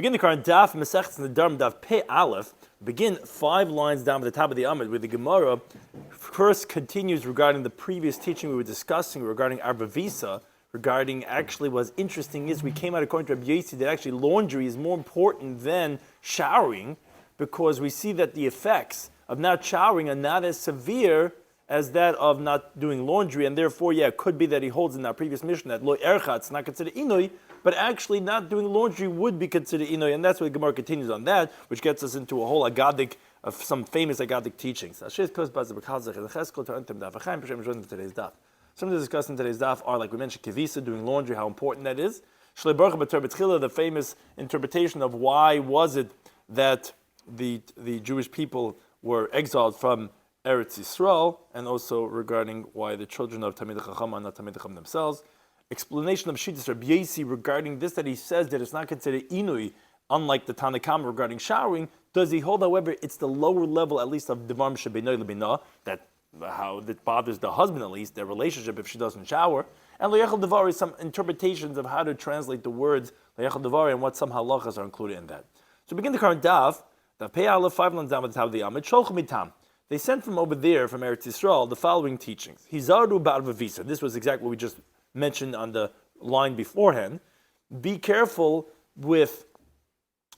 Begin the current Daf Mesech's Nedarim Daf Pei Aleph. Begin 5 lines down at the top of the Amud, where the Gemara first continues regarding the previous teaching we were discussing regarding Arba Visa. Regarding actually what's interesting is we came out according to Rabbi Yossi that actually laundry is more important than showering, because we see that the effects of not showering are not as severe as that of not doing laundry, and therefore, it could be that he holds in our previous mission that lo ercha, it's not considered inui, but actually not doing laundry would be considered inui, and that's why the Gemara continues on that, which gets us into a whole agadic of some famous agadic teachings. Some of the discussed in today's daf are, like we mentioned, kivisa, doing laundry, how important that is. The famous interpretation of why was it that the Jewish people were exiled from Eretz Yisrael, and also regarding why the children of Talmidei Chacham are not Talmidei Chacham themselves. Explanation of Shittas Rabbi Yossi regarding this, that he says that it's not considered inui, unlike the Tanna Kama regarding showering. Does he hold, however, it's the lower level, at least, of Devarim Shebeinoi Lebina, that how that bothers the husband, at least, their relationship if she doesn't shower. And Loyechel Devar is some interpretations of how to translate the words Loyechel Devar and what some halachas are included in that. So begin the current daf, the Pei Aleph 5 lines down at the top of the Amud, Sholch Mitam. They sent from over there, from Eretz Yisrael, the following teachings. Hizaru Ba'arva Visa. This was exactly what we just mentioned on the line beforehand. Be careful with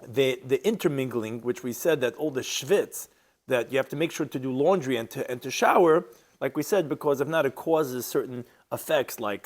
the intermingling, which we said that all the shvitz, that you have to make sure to do laundry and to shower, like we said, because if not, it causes certain effects like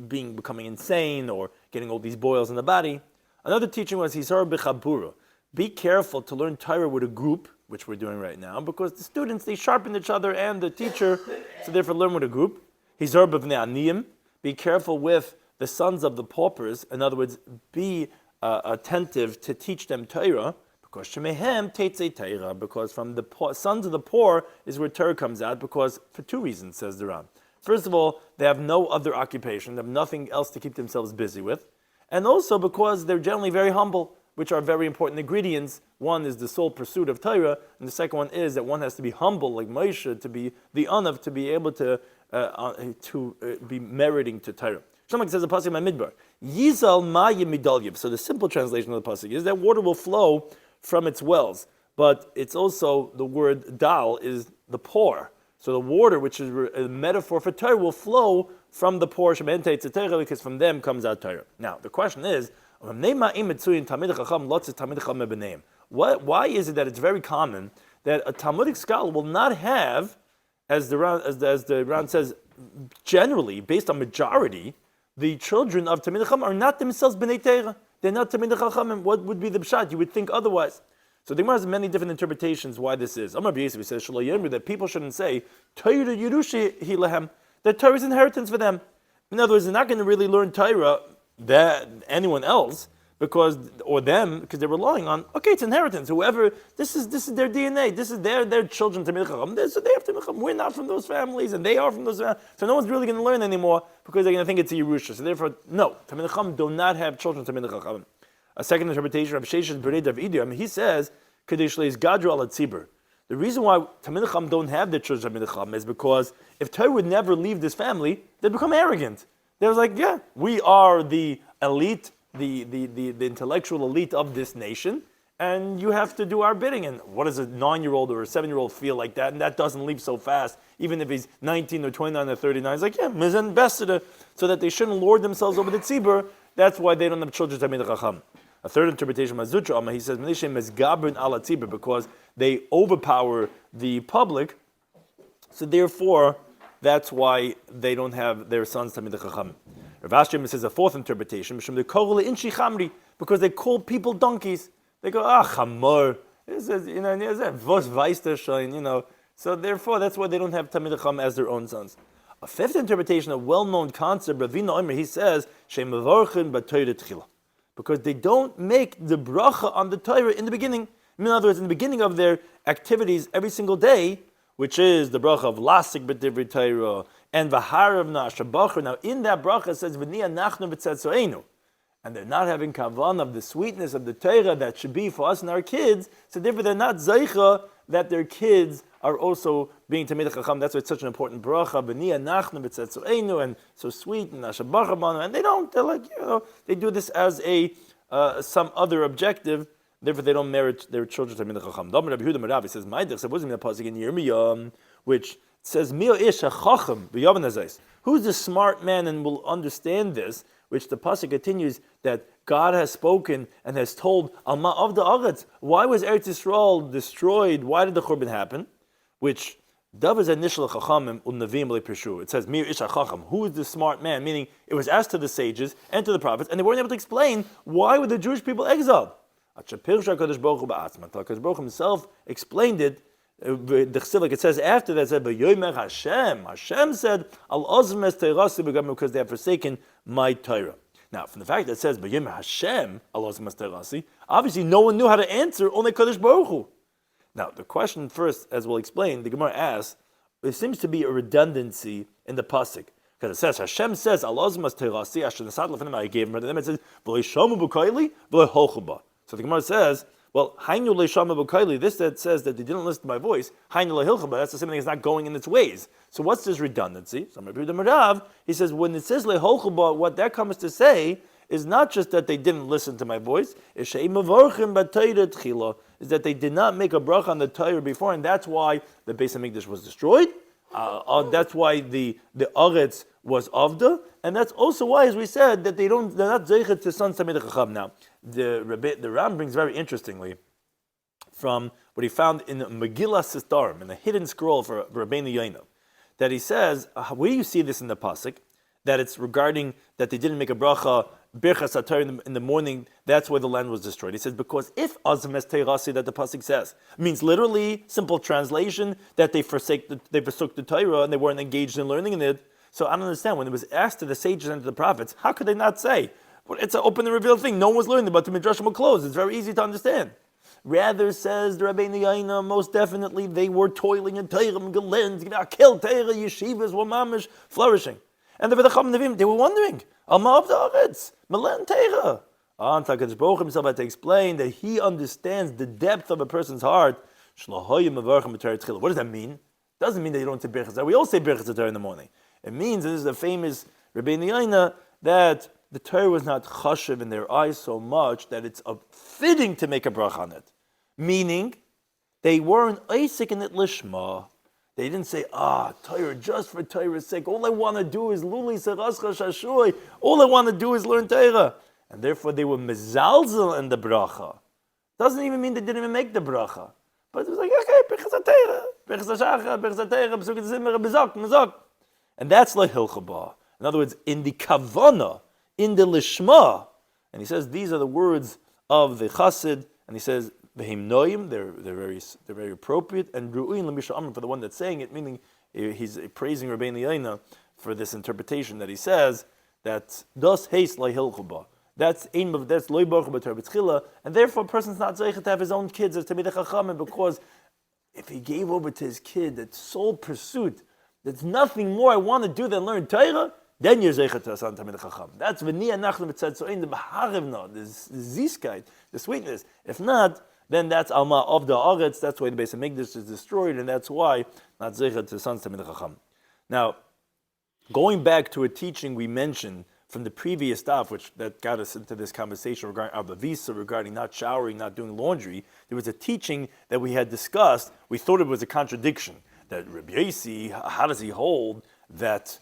becoming insane or getting all these boils in the body. Another teaching was Hizaru B'chabura. Be careful to learn Torah with a group, which we're doing right now, because the students, they sharpen each other and the teacher, so therefore learn with a group. Hizar b'vnei aniyim, be careful with the sons of the paupers. In other words, be attentive to teach them Torah, because shemehem teitzei Torah, because from the sons of the poor is where Torah comes out, because for 2 reasons, says the Ram. First of all, they have no other occupation, they have nothing else to keep themselves busy with, and also because they're generally very humble, which are very important ingredients. One is the sole pursuit of Torah, and the second one is that one has to be humble, like Moshe, to be the anav, to be able to be meriting to Torah. Shlomo says the pasuk in Midbar, Yizal ma'yim midalyev. So the simple translation of the pasuk is that water will flow from its wells, but it's also the word dal is the pour. So the water, which is a metaphor for Torah, will flow from the pour, because from them comes out Torah. Now the question is, why is it that it's very common that a Talmudic scholar will not have, as the Ran says, generally, based on majority, the children of Talmidei Chacham are not themselves B'nai Torah. They're not Talmidei Chacham, and what would be the pshat? You would think otherwise. So the Gemara has many different interpretations why this is. Rabbi Yossi says, that people shouldn't say, Torah Yerushi hi lehem, that Torah is inheritance for them. In other words, they're not going to really learn Torah than anyone else, because they're relying on, it's inheritance. Whoever, this is their DNA. This is their children to Chacham. So they have to Chacham. We're not from those families, and they are from those families. So no one's really going to learn anymore because they're going to think it's a Yerusha. So therefore, no, Talmidei Chacham do not have children to Chacham. A second interpretation of Sheshes Berei Dav Idiom, he says, Kadesh Leis Gadru Al Tzibur. The reason why Talmidei Chacham don't have their children to Chacham is because if Torah would never leave this family, they'd become arrogant. They was like, we are the elite, the intellectual elite of this nation, and you have to do our bidding. And what does a 9-year-old or a 7-year-old feel like that? And that doesn't leave so fast, even if he's 19 or 29 or 39. He's like, mizan beseda, so that they shouldn't lord themselves over the tzibur. That's why they don't have children to Talmidei Chacham. A third interpretation, Mazutra, he says, because they overpower the public, so therefore, that's why they don't have their sons Talmidei Chacham. Rav Ashram says a fourth interpretation, because they call people donkeys. They go, chamor. Vos weißt So therefore, that's why they don't have Talmidei Chacham as their own sons. A fifth interpretation, a well-known concept, Ravina Omer, he says, because they don't make the bracha on the Torah in the beginning. In other words, in the beginning of their activities every single day, which is the bracha of lasik b'divrei Torah and v'harav na'ashabachar. Now, in that bracha it says v'niya nachnu b'tzetzoenu, and they're not having kavan of the sweetness of the Torah that should be for us and our kids. So therefore, they're not zeicha that their kids are also being Talmidei Chacham. That's why it's such an important bracha. V'niya nachnu b'tzetzoenu, and so sweet and ashabachar, and they don't. They're like they do this as a some other objective. Therefore, they don't merit their children to be chacham. Rabbi Yehuda Merav says, "Ma'idich." So, wasn't the pasuk in Yirmiyah, which says, "Mio ish hachacham b'yavan hazais." Who's the smart man and will understand this? Which the pasuk continues that God has spoken and has told Alma of the Aretz. Why was Eretz Yisrael destroyed? Why did the Churban happen? Which Dav is initial chachamim u'navim le'pirshu. It says Mir ish hachacham. Who is the smart man? Meaning it was asked to the sages and to the prophets, and they weren't able to explain why were the Jewish people exiled. HaKadosh Baruch himself explained it. Like it says after that, it said, Hashem said, because they have forsaken my Torah. Now, from the fact that it says, Hashem, obviously no one knew how to answer, only Kadosh Baruch Hu. Now, the question first, as we'll explain, the Gemara asks, there seems to be a redundancy in the pasuk. Because it says, Hashem says, I gave him, and then it says, so the Gemara says, well, this that says that they didn't listen to my voice, that's the same thing as not going in its ways. So what's this redundancy? So he says, when it says what that comes to say is not just that they didn't listen to my voice, is that they did not make a bracha on the Torah before, and that's why the Beis HaMikdash was destroyed. That's why the Aretz was Avda, and that's also why, as we said, that they're not zeichet to son Tamid Chacham. Now, the Ram brings very interestingly from what he found in Megillah Sistarim, in the hidden scroll for Rabbeinu Yoina, that he says, where do you see this in the pasuk? That it's regarding that they didn't make a bracha Birchas HaTorah in the morning. That's why the land was destroyed. He says because if Azam Es Teirasi that the pasuk says means literally simple translation that they forsook the Torah and they weren't engaged in learning in it. So I don't understand when it was asked to the sages and to the prophets, how could they not say? Well, it's an open and revealed thing. No one was learning, but the midrashim will close. It's very easy to understand. Rather, says the Rabbeinu Yaina, most definitely they were toiling in Torah, Gelens, Kill Torah, yeshivas were mamish flourishing. And the Vedacham Nevim, they were wondering, Alma of the Aretz, Melen Torah. HaKadosh Baruch himself had to explain that he understands the depth of a person's heart. What does that mean? It doesn't mean that you don't say Birchas. We all say Birchas Torah in the morning. It means, and this is the famous Rabbeinu Yaina, that the Torah was not chashiv in their eyes so much that it's fitting to make a bracha on it. Meaning, they weren't Isaac in it lishma. They didn't say, Torah just for Torah's sake. All I want to do is luli serascha shashui. All I want to do is learn Torah. And therefore they were mezalzel in the bracha. Doesn't even mean they didn't even make the bracha. But it was like, okay, Birchas HaTorah, Birchas HaShachar, Birchas HaTorah, Pesukei Zimmer, Bezok. And that's like Hilchaba. In other words, in the kavana, in the lishma. And he says these are the words of the chassid, and he says v'hem noyim, they're very appropriate, and ru'in l'misha amr for the one that's saying it, meaning he's praising Rabbeinu Yaina for this interpretation that he says that das heis la hilchuba. That's loy baruch b'Torah b'tchila, and therefore a person's not zeichet to have his own kids as Talmidei Chachamim, because if he gave over to his kid that sole pursuit, there's nothing more I want to do than learn Torah, then you're zeichet to asan Talmidei Chacham. That's v'niya nachnu b'tzadzoin, the b'harivna, the ziskeit, the sweetness. If not, then that's alma of the aretz. That's why the Beis HaMikdash is destroyed, and that's why not zeichet to asan Talmidei Chacham. Now, going back to a teaching we mentioned from the previous daf, which that got us into this conversation regarding Abavisa, regarding not showering, not doing laundry, there was a teaching that we had discussed. We thought it was a contradiction. That Rabbi Yossi, how does he hold that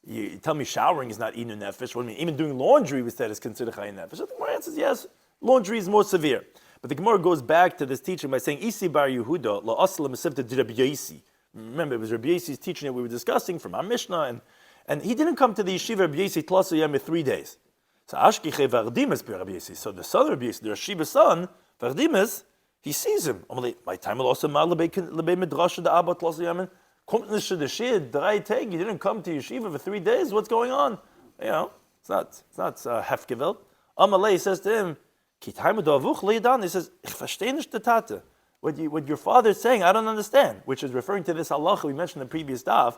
you tell me showering is not inu nefesh? What do you mean? Even doing laundry, we said, is considered chayin nefesh. So the Gemara answers, yes, laundry is more severe. But the Gemara goes back to this teaching by saying, Isi bar Yehuda, la asla mesivta di Rabbi Yossi. Remember, it was Rabbi Yossi's teaching that we were discussing from our Mishnah, and he didn't come to the yeshiva Rabbi Yossi Tlas Yom 3 days. So Ashkiche Vardimas by Rabbi Yossi. So the son of Rabbi Yossi, the Rashiva's son, Vardimas, he sees him. My time will also lebei midrash the Abba Tlas Yom. Kommt nicht the shid 3 Tage. You didn't come to yeshiva for 3 days. What's going on? You know, it's not hefgewelt. Amalei says to him, Ki time avuch leidan. He says, Ich verstehe nicht the tate. What your father is saying, I don't understand. Which is referring to this halacha we mentioned in the previous daf,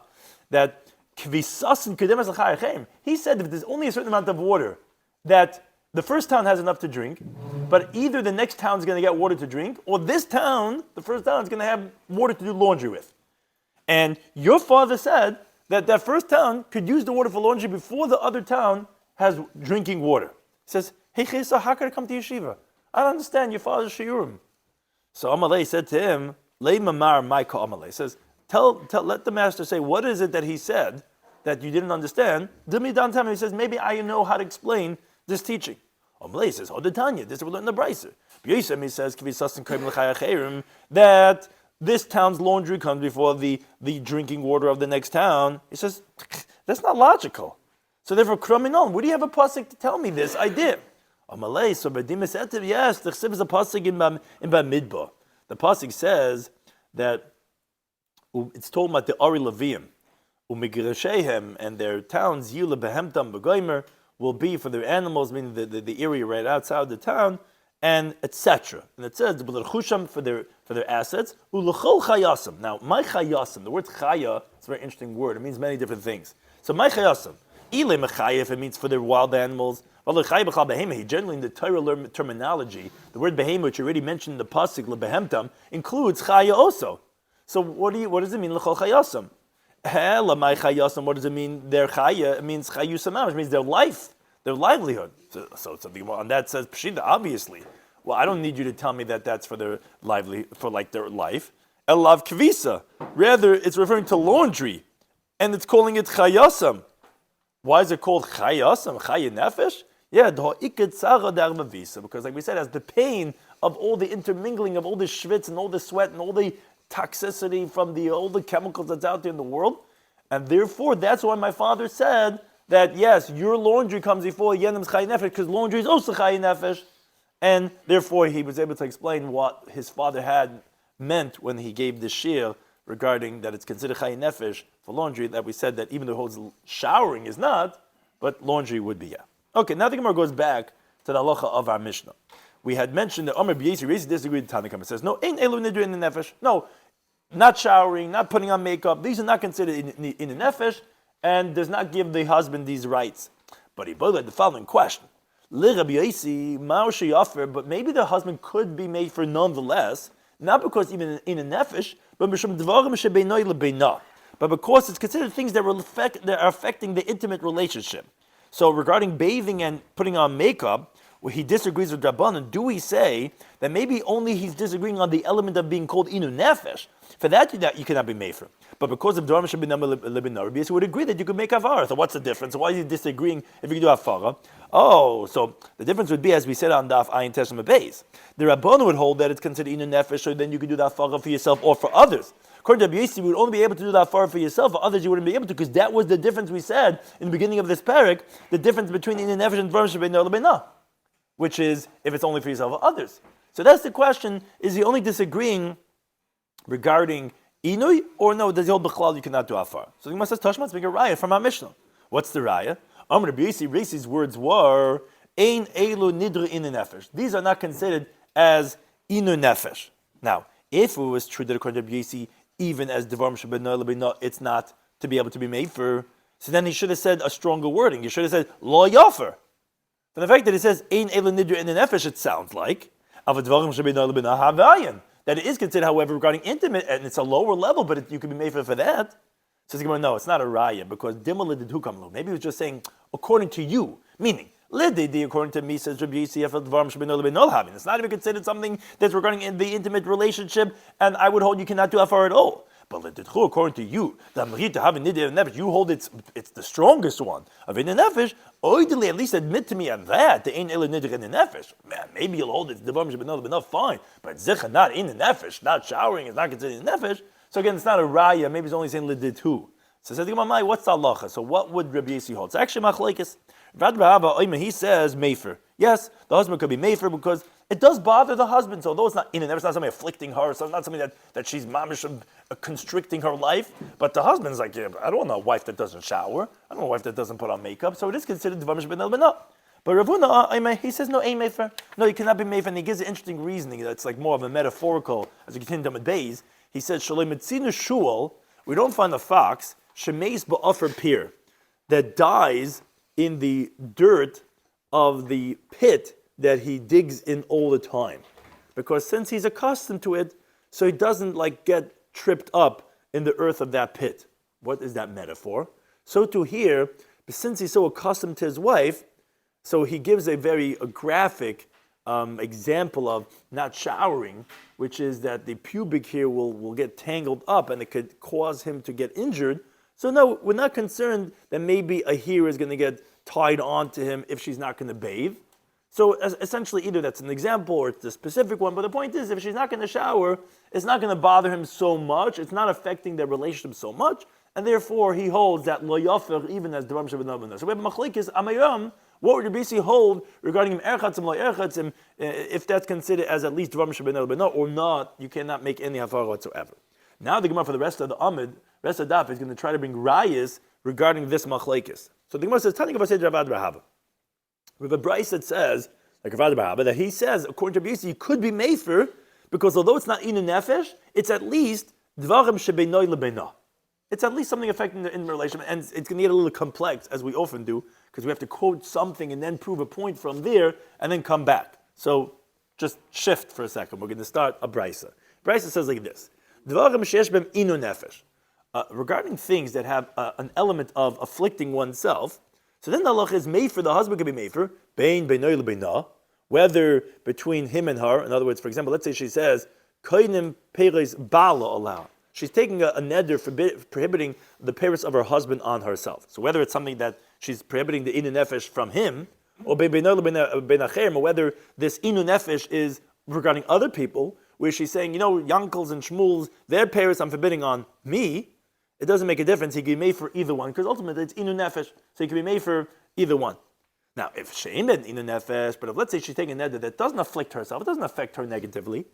that he said if there's only a certain amount of water, that the first town has enough to drink, but either the next town is going to get water to drink, or this town, the first town, is going to have water to do laundry with. And your father said that first town could use the water for laundry before the other town has drinking water. He says, Hey Chesa, how could I come to yeshiva? I don't understand your father's shiurim. So Amalei said to him, Lei mamar maika Amalei. Says, let the master say, what is it that he said that you didn't understand? Dimi dan tell me. He says, maybe I know how to explain this teaching. Amalei says, Tanya, this is what we learn in the Brisa. B'yisem, he says, that this town's laundry comes before the drinking water of the next town. He says, that's not logical. So therefore, Kraminon, would you have a pasuk to tell me this idea? Amalei, so B'dim said to him, yes, the chsib is a pasuk in Bamidbar. The pasuk says that it's told about the Ari Leviim, Umigirashehem, and their towns, Yula Behemtam Begoimer, will be for their animals, meaning the area right outside the town, and etc. And it says chusham for their assets. Ulechol chayasam. Now, my chayasam, the word chaya, it's a very interesting word. It means many different things. So my chayasam, ile mechayef, it means for their wild animals. Generally, in the Torah terminology, the word behema, which you already mentioned in the pasuk lebehemtam, includes chaya also. So what does it mean lechol chayasam? Hela my chayasam. What does it mean? Their chaya, it means chayusam, which means their life. Their livelihood. So on that says Pshita, obviously. Well, I don't need you to tell me that that's for their their life. Elav kvisa. Rather, it's referring to laundry, and it's calling it chayasam. Why is it called chayasam? Chay nefesh? Yeah, because like we said, as the pain of all the intermingling of all the schwitz and all the sweat and all the toxicity from all the chemicals that's out there in the world, and therefore that's why my father said that yes, your laundry comes before Yenim's Chay Nefesh, because laundry is also Chay Nefesh. And therefore he was able to explain what his father had meant when he gave the shiur regarding that it's considered Chay Nefesh for laundry, that we said that even though it holds showering is not, but laundry would be, yeah. Okay, now the Gemara goes back to the halacha of our Mishnah. We had mentioned that Omer B'Yesi disagreed with Tanakh. It says, no, ain't elu nidru in the nefesh. No, not showering, not putting on makeup. These are not considered in the nefesh, and does not give the husband these rights. But he boiled the following question. But maybe the husband could be made for nonetheless, not because even in a nefesh, but because it's considered things that are affecting the intimate relationship. So regarding bathing and putting on makeup, where he disagrees with Rabbanan, do we say that maybe only he's disagreeing on the element of being called inu nefesh? For that you cannot be made for. But because of Dharma Shabinam Lebinar, he would agree that you could make Havara. So what's the difference? Why is he disagreeing if you can do Havara? Oh, so the difference would be, as we said on Daf Ayin Teshma Beis, the Rabbanan would hold that it's considered inu nefesh, so then you could do the Havara for yourself or for others. According to Rabbi Yossi, you would only be able to do that for yourself, for others you wouldn't be able to, because that was the difference we said in the beginning of this parak, the difference between inu nefesh and Dharma Shabinam Lebinar, which is if it's only for yourself or others. So that's the question, is he only disagreeing regarding Inui, or no, does he hold B'chlal you cannot do Afar? So the Gemara says, Tashma, make a raya from our Mishnah. What's the raya? Amr B'Yisi, words were, Ein Elu Nidru Inu Nefesh. These are not considered as Inu Nefesh. Now, if it was true that according to B'Yisi, even as Devarim Shabbat Le'Bino, it's not to be able to be made for, so then he should have said a stronger wording. He should have said, Lo Yafer. For the fact that it says, Ein Elu Nidru Inu Nefesh, it sounds like, Ava Devarim Shabbat Le'Bino Havayan. That it is considered, however, regarding intimate, and it's a lower level, but you can be made for that. Says no, it's not a raya, because maybe he was just saying, according to you, meaning, according to me, says Rabbi Yossi, it's not even considered something that's regarding the intimate relationship, and I would hold you cannot do afar at all. But according to you, you hold it's the strongest one of in the nefesh. At least admit to me on that the ain't in the nefesh. Man, maybe you'll hold it. The fine, but zicha not in the nefesh, not showering is not considered in the nefesh. So again, it's not a raya. Maybe it's only saying lididhu. So says what's the halacha? So what would Rabbi Yossi hold? It's actually machlekes. He says mefer. Yes, the husband could be mefer because it does bother the husband. So although it's not in it, it's not something afflicting her, so it's not something that she's mamish constricting her life. But the husband's like, yeah, I don't want a wife that doesn't shower. I don't want a wife that doesn't put on makeup. So it is considered dvamish ben el. But Ravuna, he says no, ain't mefer. No, you cannot be mefer. And he gives an interesting reasoning that's like more of a metaphorical as we continue to days. He says shalom etzinu shul. We don't find a fox shemeis ba'afer pir that dies in the dirt of the pit that he digs in all the time. Because since he's accustomed to it, so he doesn't get tripped up in the earth of that pit. What is that metaphor? So to here, since he's so accustomed to his wife, So he gives a very graphic example of not showering, which is that the pubic hair will get tangled up and it could cause him to get injured. So no, we're not concerned that maybe a hair is going to get tied onto him if she's not going to bathe. So essentially either that's an example or it's a specific one, but the point is if she's not going to shower, it's not going to bother him so much, it's not affecting their relationship so much, and therefore he holds that lo yafer even as Dvarim Shabbat. So we have machlekes amayam. What would Rabbi hold regarding erchatzim lo erchatzim, if that's considered as at least Dvarim Shabbat or not? You cannot make any hafara whatsoever. Now the Gemara for the rest of the Amid, rest of the Daf is going to try to bring rayas regarding this machlekes. So the Gemara says, "Tani Gavasei Ravad Rahava." We have a brayse that says, like Ravad Rahava, that he says, according to Rabbi you could be mefer because although it's not inu nefesh, it's at least dvarim shebeinoi lebeinah. It's at least something affecting the intimate relationship, and it's going to get a little complex, as we often do, because we have to quote something and then prove a point from there, and then come back. So just shift for a second. We're going to start a brayse. Brayse says like this: dvarim sheyesh bem inu nefesh. Regarding things that have an element of afflicting oneself, so then the halach is mefer, the husband can be mefer, bein beinoi lebeinah, whether between him and her. In other words, for example, let's say she says, koinim peres bala allow. She's taking a neder prohibiting the peres of her husband on herself. So whether it's something that she's prohibiting the inu nefesh from him, or beinoi lebeinacherim, or whether this inu nefesh is regarding other people, where she's saying, Yankels and Shmuels, their peres I'm forbidding on me, it doesn't make a difference. He can be made for either one, because ultimately it's inu nefesh, so he can be made for either one. Now, if she'im ben inu nefesh, but if let's say she's taking a neder that doesn't afflict herself, it doesn't affect her negatively,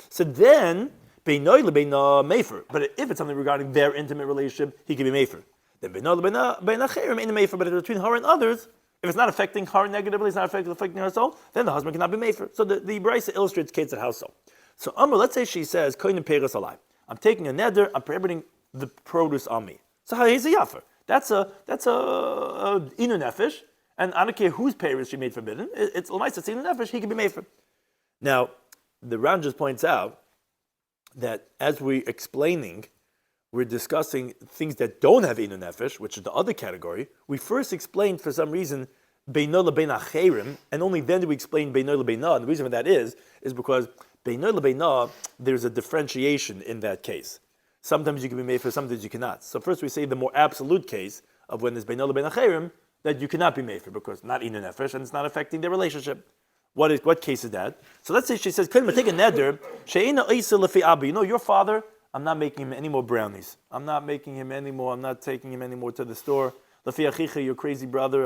so then beinoi lebeina mefer. But if it's something regarding their intimate relationship, he can be mefer. Then beinoi lebeina cherim ain't mefer. But if it's between her and others, if it's not affecting her negatively, it's not affecting her soul, then the husband cannot be mefer. So the brayse illustrates Kate's how so. So Amr, let's say she says koinim peres alai. I'm taking a neder. I'm prohibiting the produce on me. So he's a yafer. That's a inu nefesh, and I don't care whose peres she made forbidden. It's l'maisa, it's inu nefesh. He can be made for. Now, the Ran just points out that as we're explaining, we're discussing things that don't have inu nefesh, which is the other category. We first explained for some reason beinoi lebeina cherim, and only then do we explain beinoi lebeina. And the reason for that is because beinoi lebeina, there's a differentiation in that case. Sometimes you can be made for, sometimes you cannot. So first we say the more absolute case of when there's beinoi lebeina cherim, that you cannot be made for because not inu nefesh and it's not affecting their relationship. What case is that? So let's say she says, take a neder, she'ina isa lefi abi. Your father, I'm not making him any more brownies. I'm not taking him anymore to the store. Lefi achicha, your crazy brother,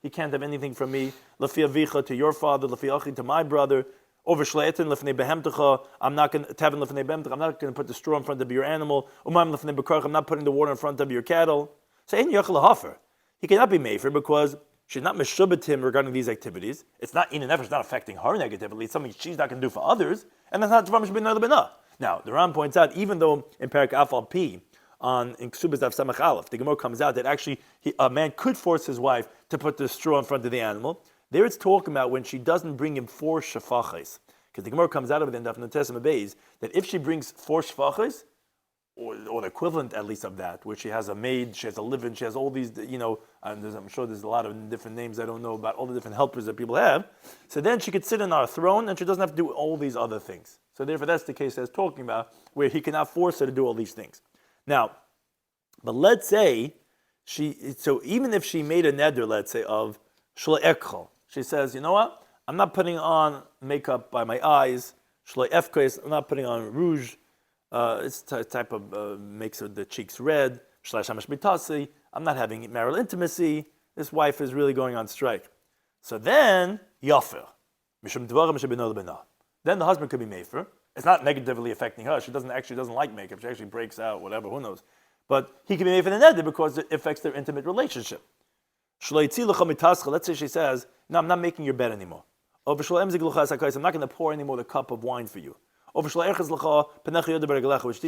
he can't have anything from me. Lefi avicha, to your father, lefi achi, to my brother. Over shleetin lefnei behemtecha, I'm not going to tavin lefnei behemtecha. I'm not going to put the straw in front of your animal. Umayim lefnei bekarach, I'm not putting the water in front of your cattle. So ein yachal hafer. He cannot be mefer because she's not meshubet him regarding these activities. It's not inu nefesh, it's not affecting her negatively. It's something she's not going to do for others, and that's not dvarim shebeinoi lebeina. Now the Ram points out, even though in Parak Afal P in Ksubas Daf Samach Aleph, the Gemara comes out that actually a man could force his wife to put the straw in front of the animal. There it's talking about when she doesn't bring him 4 shafachos. Because the Gemara comes out of it in Daf Notesima Beis that if she brings 4 shafachos, or the equivalent at least of that, where she has a maid, she has a live-in, she has all these, I'm sure there's a lot of different names I don't know about, all the different helpers that people have. So then she could sit on our throne and she doesn't have to do all these other things. So therefore that's the case that's talking about, where he cannot force her to do all these things. Now, but let's say, so even if she made a neder, let's say, of shlo ekchol, she says, you know what? I'm not putting on makeup by my eyes. Shlo efkes, I'm not putting on rouge. It's a type of makes the cheeks red. Shlo shamash bitasi. I'm not having marital intimacy. This wife is really going on strike. So then, yafer. Mishum dvarim shebeinoi lebeina. Then the husband could be mefer. It's not negatively affecting her. She doesn't like makeup. She actually breaks out, whatever, who knows. But he can be mefer in the neder because it affects their intimate relationship. Let's say she says, no, I'm not making your bed anymore. I'm not going to pour anymore the cup of wine for you. Which these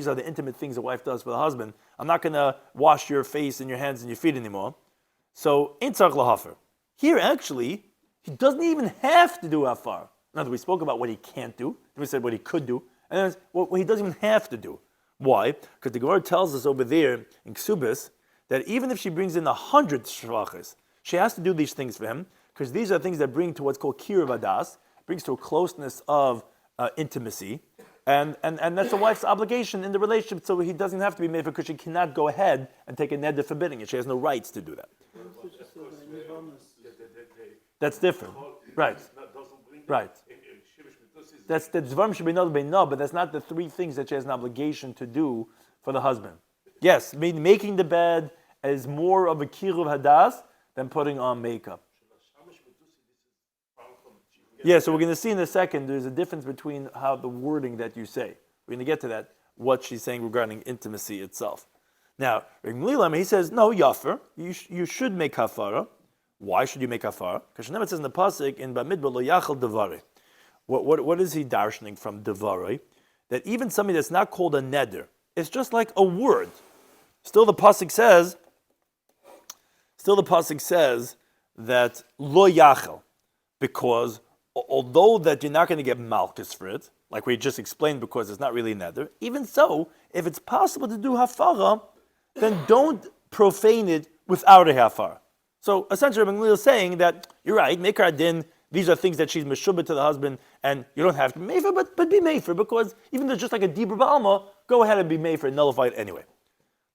are the intimate things a wife does for the husband. I'm not going to wash your face and your hands and your feet anymore. So, here actually, he doesn't even have to do afar. Now, we spoke about what he can't do. Then we said what he could do. And then what he doesn't even have to do. Why? Because the Gemara tells us over there in Ksubis that even if she brings in 100 shvachas, she has to do these things for him. because these are things that bring to what's called kiruv hadas, brings to a closeness of intimacy, and that's the wife's obligation in the relationship, so he doesn't have to be made for, because she cannot go ahead and take a neder forbidding it. She has no rights to do that. That's different. Right. Right. That's the dvarim should be no, but that's not the three things that she has an obligation to do for the husband. Yes, making the bed is more of a kiruv hadas than putting on makeup. Yeah, so we're going to see in a second, there's a difference between how the wording that you say. We're going to get to that, what she's saying regarding intimacy itself. Now, he says, no, yafer, you should make hafara. Why should you make hafara? Because it says in the pasuk in Bamidbar lo yachal devari. What is he darshaning from devari? That even something that's not called a neder, it's just like a word. Still the pasuk says that lo yachal, because although that you're not going to get malchus for it, like we just explained, because it's not really neder, even so, if it's possible to do hafara, then don't profane it without a hafara. So essentially, Rabbi Gamliel is saying that you're right, make her din. These are things that she's meshubah to the husband, and you don't have to be mefer, but be mefer, because even though it's just like a dibur ba'alma, go ahead and be mefer and nullify it anyway.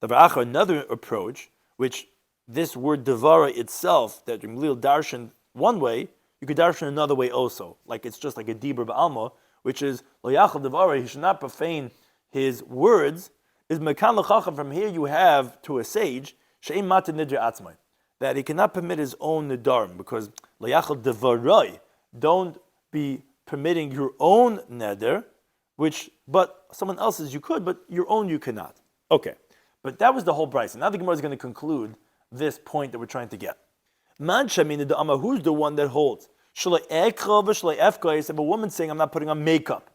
Another approach, which this word devara itself, that Rabbi Gamliel darshan one way, you could darshan another way also. Like it's just like a dibur ba'alma, which is lo yachal devara, he should not profane his words. Is mekan l'chacham, from here you have to a sage she'im mata nidre atzmai, that he cannot permit his own nedarim, because lo yachal devarai, don't be permitting your own neder, but someone else's you could, but your own you cannot. Okay, but that was the whole brisa. Now the Gemara is going to conclude this point that we're trying to get. Man shamin the amma, who's the one that holds? Shalei ekra v'shalei efka. If a woman saying I'm not putting on makeup,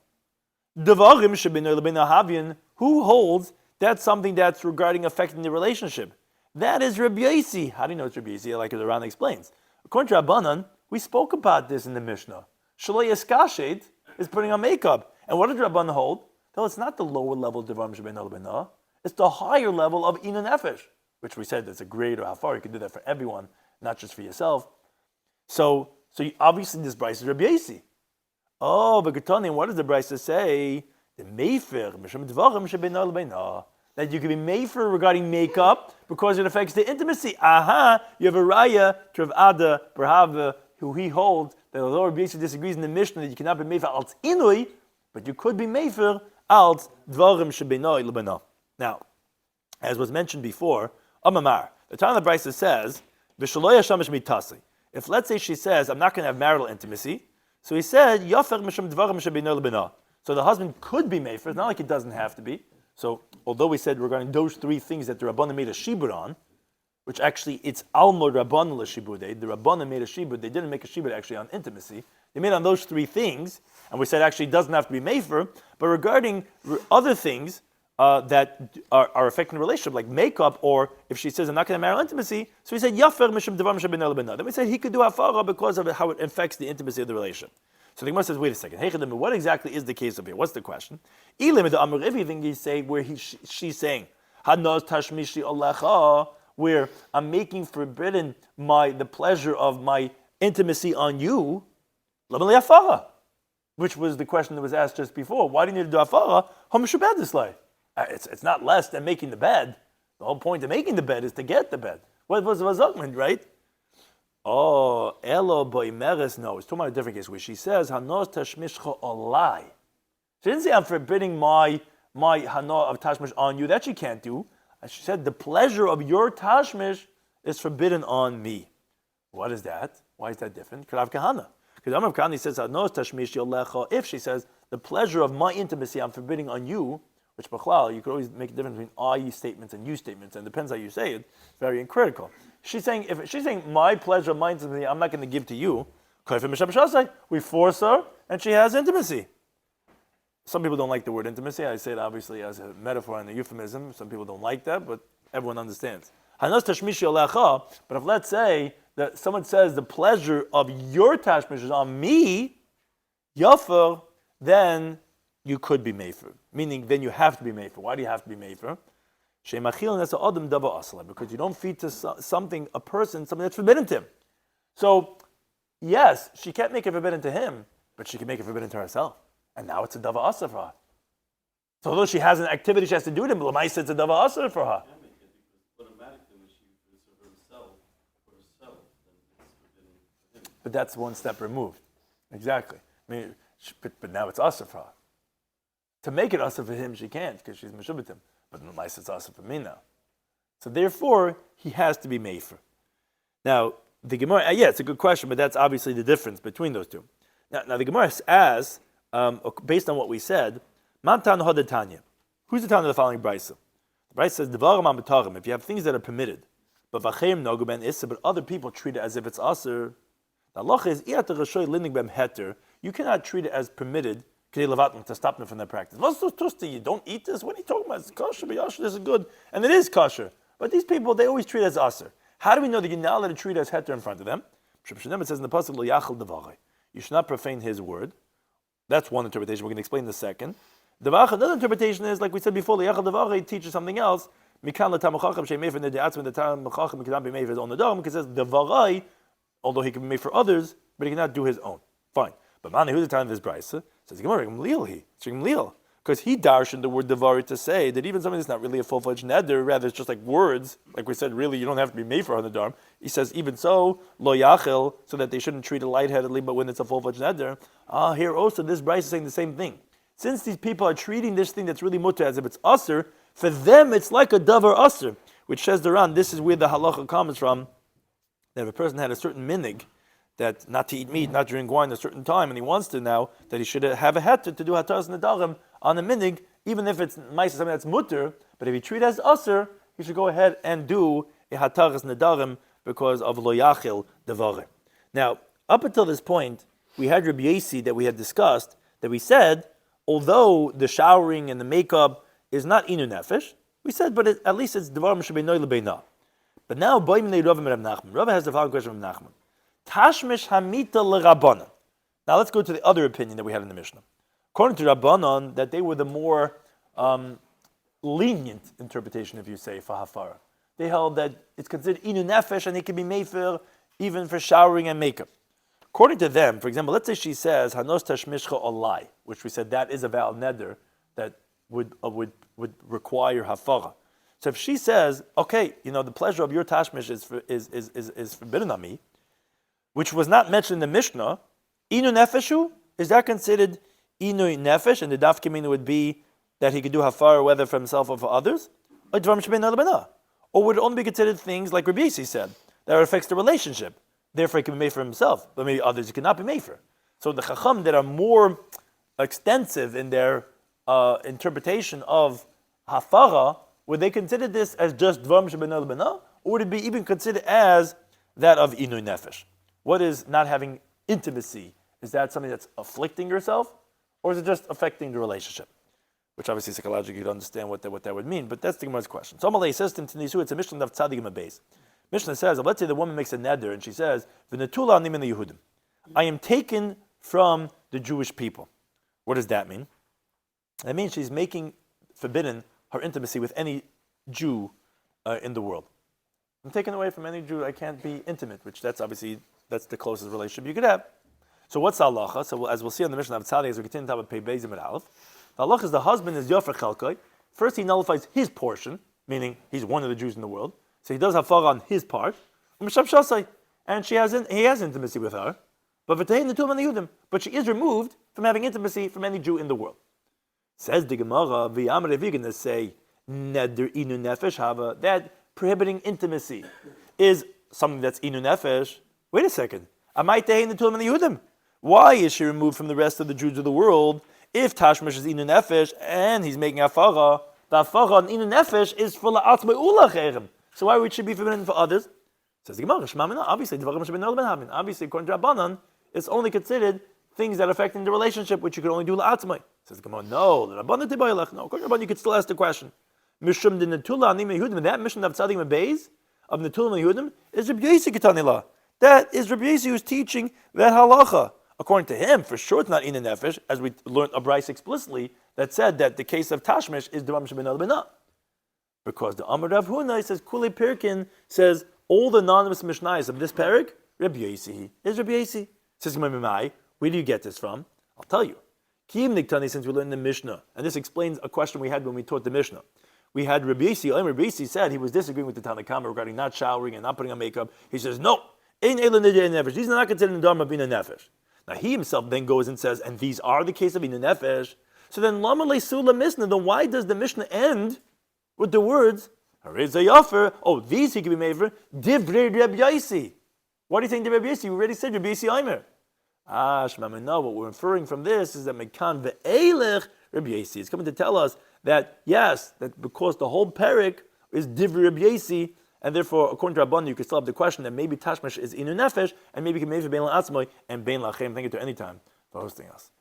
devarim shabinor lebina havyin, who holds that's something that's regarding affecting the relationship? That is Rabbi Yosi. How do you know it's Rabbi Yosi? Like the Ran explains. According to Rabbanan, we spoke about this in the Mishnah. Shalei eskashet is putting on makeup. And what did Rabbanan hold? No, it's not the lower level of devarim shabinor lebina. It's the higher level of ina nefesh, which we said that's a grade or how far you can do that for everyone, not just for yourself. So obviously this brisa is Rabbi Yosi. Oh, but Ketani, what does the brisa say? The mefer mishum dvarim shabinor lebina, that you can be mefer regarding makeup because it affects the intimacy. Aha, you have a raya to Rav Ada Barhava, who he holds that although Rabbi Yosi disagrees in the Mishnah that you cannot be mefer als inui, but you could be mefer als dvarim shabinor lebina. Now, as was mentioned before, Amamar, the time the brisa says, V'shaloy hashamish mitasi. If let's say she says, I'm not going to have marital intimacy, so he said, Yafer mishum dvarim shabinor lebina. So the husband could be mefer. It's not like it doesn't have to be. So although we said regarding those three things that the Rabbanan made a shibud on, which actually it's almo Rabbanan l'shibudei, the Rabbanan made a shibud. They didn't make a shibud actually on intimacy. They made on those three things, and we said actually it doesn't have to be mefer. But regarding other things that are affecting the relationship, like makeup, or if she says I'm not going to marry intimacy, so he said yafer mishum devarim shabinor lebina. Then we said he could do hafara because of how it affects the intimacy of the relationship. So the Gemara says, wait a second, what exactly is the case of here? What's the question? If you think he's saying where she's saying where I'm making forbidden the pleasure of my intimacy on you, which was the question that was asked just before. Why do you need to do hafara? It's not less than making the bed. The whole point of making the bed is to get the bed. What was Vazakman, right? Oh, Elo boimeres, no. It's talking about a different case where she says, Hanos tashmishcha olai. She didn't say, I'm forbidding my hana of tashmish on you. That she can't do. She said, the pleasure of your tashmish is forbidden on me. What is that? Why is that different? Karav kahana. Because Amrav Kahani says, Hanos tashmish yolecha. If she says, the pleasure of my intimacy I'm forbidding on you, which b'chlal, you could always make a difference between I statements and you statements, and it depends how you say it. It's very critical. She's saying, if she's saying my pleasure, my intimacy, I'm not going to give to you. We force her, and she has intimacy. Some people don't like the word intimacy. I say it obviously as a metaphor and a euphemism. Some people don't like that, but everyone understands. But if let's say that someone says the pleasure of your tashmish is on me, yafer, then you could be mefer. Meaning, then you have to be mefer. Why do you have to be mefer? Because you don't feed to a person something that's forbidden to him. So, yes, she can't make it forbidden to him, but she can make it forbidden to herself. And now it's a dava asa for her. So although she has an activity she has to do to him, l'maisa it's a dava asa for her. Automatically, when she does it for herself, then it's forbidden for him. But that's one step removed. Exactly. I mean, but now it's asa for her. To make it asa for him, she can't because she's meshubatim. But l'maisa it's asa for me now. So therefore, he has to be mefer. Now, the Gemara, it's a good question, but that's obviously the difference between those two. Now the Gemara asks, based on what we said, Mantan Hodatanya. Who's the Tanya of the following brisa? The brisa says, Devarim amatarim. If you have things that are permitted, but v'cheim nogu ben issa, but other people treat it as if it's aser. The halacha is iyat rashoy lining bem heter. You cannot treat it as permitted to stop them from their practice. You don't eat this. What are you talking about? It's kosher, but yasher, this is good, and it is kosher. But these people, they always treat it as aser. How do we know that you're not allowed to treat it as heter in front of them? It says in the pasuk, you should not profane his word. That's one interpretation. We're going to explain the second. Another interpretation is, like we said before, liyachal devare teaches something else. Mikan l'tamachacham she'mei for nedarim, the tamachacham cannot be made for his own nedarim, because it says devarai, although he can be made for others, but he cannot do his own. Fine. But man, who's the time of his brisa? Says Gemara, because he darshan the word devarai to say that even something that's not really a full-fledged neder, rather it's just like words, like we said, really you don't have to be made for a nedarim. He says even so, lo yachel, so that they shouldn't treat it lightheadedly, but when it's a full-fledged neder. Here also this brisa is saying the same thing. Since these people are treating this thing that's really mutter as if it's aser, for them it's like a davar aser, which says the Ran, this is where the halacha comes from, that if a person had a certain minig, that not to eat meat, not drink wine at a certain time, and he wants to now, that he should have a heter to do hataras nedarim on a minig, even if it's something that's mutter, but if he treat it as aser, he should go ahead and do a hataras nedarim because of lo yachil devarim. Now, up until this point, we had Rabbi Yossi that we had discussed, that we said, although the showering and the makeup is not inu nefesh, we said, but at least it's devarim shebeinoi lebeina. But now, Rav has the following question from Nachman. Tashmish hamita l'Rabbanan. Now let's go to the other opinion that we had in the Mishnah. According to Rabbanan, that they were the more lenient interpretation, if you say, for hafara. They held that it's considered inu nefesh and it can be made for even for showering and makeup. According to them, for example, let's say she says hanos tashmishcha olai, which we said that is a valid neder that would require hafara. So if she says, okay, the pleasure of your tashmish is forbidden on me, which was not mentioned in the Mishnah, inu nefeshu, is that considered inu nefesh? And the daf kimina would be that he could do hafara whether for himself or for others, or would it only be considered things like Rabbi Yossi said that affects the relationship? Therefore, he can be made for himself, but maybe others he cannot be made for. So the chacham that are more extensive in their interpretation of hafara, would they consider this as just dvarim shebenah lebenah, or would it be even considered as that of inu nefesh? What is not having intimacy? Is that something that's afflicting yourself, or is it just affecting the relationship? Which obviously psychologically you don't understand what that would mean, but that's the Gemara's question. So Amalei says to Nisu, it's a Mishnah of Tzadik and Beis. Mishnah says, let's say the woman makes a neder and she says, "V'netula anim the Yehudim." I am taken from the Jewish people. What does that mean? That means she's making forbidden her intimacy with any Jew in the world. I'm taken away from any Jew. I can't be intimate, which that's the closest relationship you could have. So what's the halacha? So as we'll see on the Mishnah of Tzadik, as we continue to have a Pei Beis and Aleph, the halacha is the husband is yofer chelkai. First he nullifies his portion, meaning he's one of the Jews in the world. So he does hafara on his part, and he has intimacy with her, but she is removed from having intimacy from any Jew in the world. Says the Gemara, if you're going to say neder inu nefesh hava, that prohibiting intimacy is something that's inu nefesh. Wait a second, why is she removed from the rest of the Jews of the world? If tashmish is inu nefesh and he's making hafara, the hafara on inu nefesh is for la'atzmei ulach. So why would she be forbidden for others? Says the Gemara, obviously, according to Rabbanan, it's only considered things that are affecting the relationship, which you could only do la'atzmai. Says the Gemara, no, according to Rabbanan, you could still ask the question. Mishum de netula anim Yehudim, that mission of Tzadik and Beis, of netula Yehudim, is Rabbi Yossi Ketanila. That is Rabbi Yossi who's teaching that halacha. According to him, for sure it's not inu nefesh, as we learned a brayse explicitly, that said that the case of tashmish is dvarim shebenah lebenah. Because the Amar Rav Huna says, Kuli Pirkin says, all the anonymous Mishnayos of this parak Rabbi Yossi is Rabbi Yossi. Says Gemara, where do you get this from? I'll tell you. Kim Niktani, since we learned the Mishnah, and this explains a question we had when we taught the Mishnah. We had Rabbi Yossi. Rabbi Yossi said he was disagreeing with the Tanna Kama regarding not showering and not putting on makeup. He says, no, ein ela nidei nefesh. These are not considered Nedarim of Ina Nefesh. Now he himself then goes and says, and these are the case of Ina Nefesh. So then lama le'sula misna. Then why does the Mishnah end with the words Harizay oh, these he can be made for Divrei Rabbi Yossi? Why do you think the Rabbi Yossi? We already said Rabbi Yossi Aimer. Shema, no, what we're inferring from this is that Mekan ve'elech Rabbi Yossi is coming to tell us that, yes, that because the whole parak is Divrei Rabbi Yossi, and therefore, according to Rabban, you can still have the question that maybe Tashmish is Inu Nefesh, and maybe you can make it Bein La'atzmoi and Bein La'chem. Thank you to any time for hosting us.